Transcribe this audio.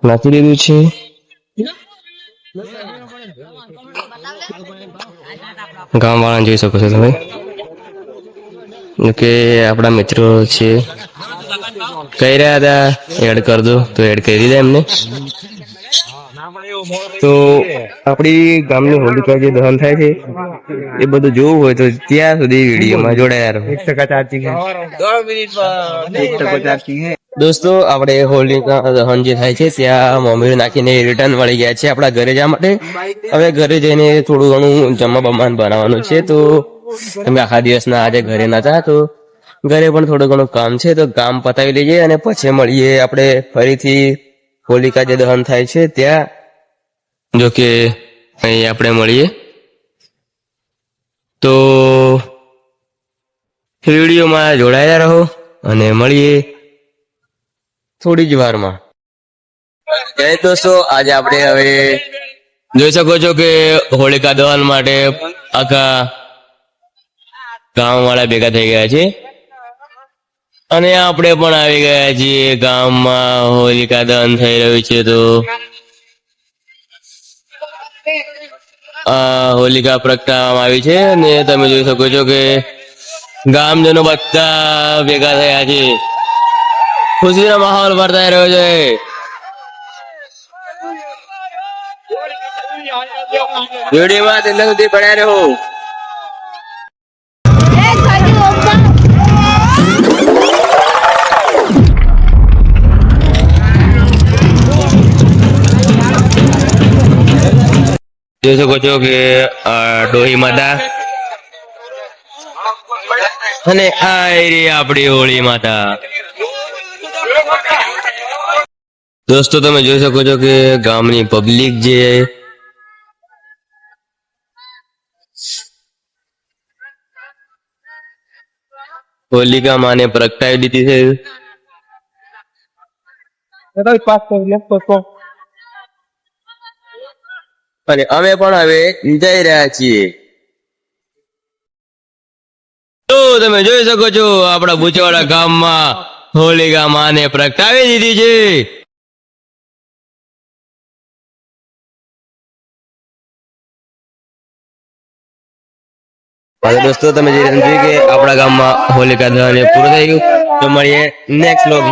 નાખી દીધું છે। ગામ વાળા જોઈ શકો છો તમે કે આપણા મિત્રો છે કહી રહ્યા હતા એડ કર દો તો એડ કરી દીધા એમને। તો આપણી ગામની હોલિકા જે દહન થાય છે એ બધું જોવું હોય તો ત્યાં સુધી વિડીયોમાં જોડાયા રહો। 1% ચાર્જિંગ है 2 मिनट चार्जिंग है। દોસ્તો આપણે હોલિકા દહન જે થાય છે ત્યાં મમ્મી નાખીને રિટર્ન વળી ગયા છે આપણા ઘરે જવા માટે। હવે ઘરે જઈને થોડું ઘણું જમવા બમાન બનાવવાનું છે। તો તમે આખા દિવસના આજે ઘરે નતા તો ઘરે પણ થોડું ઘણું કામ છે તો કામ પતાવી લઈએ અને પછી મળીએ આપણે ફરીથી હોલિકા જે દહન થાય છે ત્યાં। જો કે અહીં આપણે મળીએ તો વિડીયોમાં જોડાયા રહો અને મળીએ થોડી જ વારમાં। જય દોસ્તો આજે આપણે હવે જોઈ શકો છો કે હોલિકા દહન માટે આખા ગામ વાળા ભેગા થઈ ગયા છે અને આપણે પણ આવી ગયા છીએ ગામમાં હોલિકા દહન થઈ રહ્યું છે। તો હોલિકા પ્રગટાવવામાં આવી છે અને તમે જોઈ શકો છો કે ગામજનો બધા ભેગા થયા છે। ખુશીનો માહોલ વર્તાઈ રહ્યો છે। વિડીયોમાં દિલ સુધી પડ્યા રહો। જોઈ શકો છો કે ડોહી માતા અને આ એરી આપણી હોળી માતા। દોસ્તો તમે જોઈ શકો છો કે ગામની પબ્લિક જે હોલિકા માને પ્રગટાવી દીધી છે અને અમે પણ હવે જઈ રહ્યા છીએ। તો તમે જોઈ શકો છો આપણા બુચવાડા ગામમાં હોલિકા માને પ્રગટાવી દીધી છે। હવે દોસ્તો તમે જે સમજ્યું કે આપણા ગામમાં હોલિકા દહન પૂરું થઈ ગયું તો મળીએ નેક્સ્ટ વ્લોગ।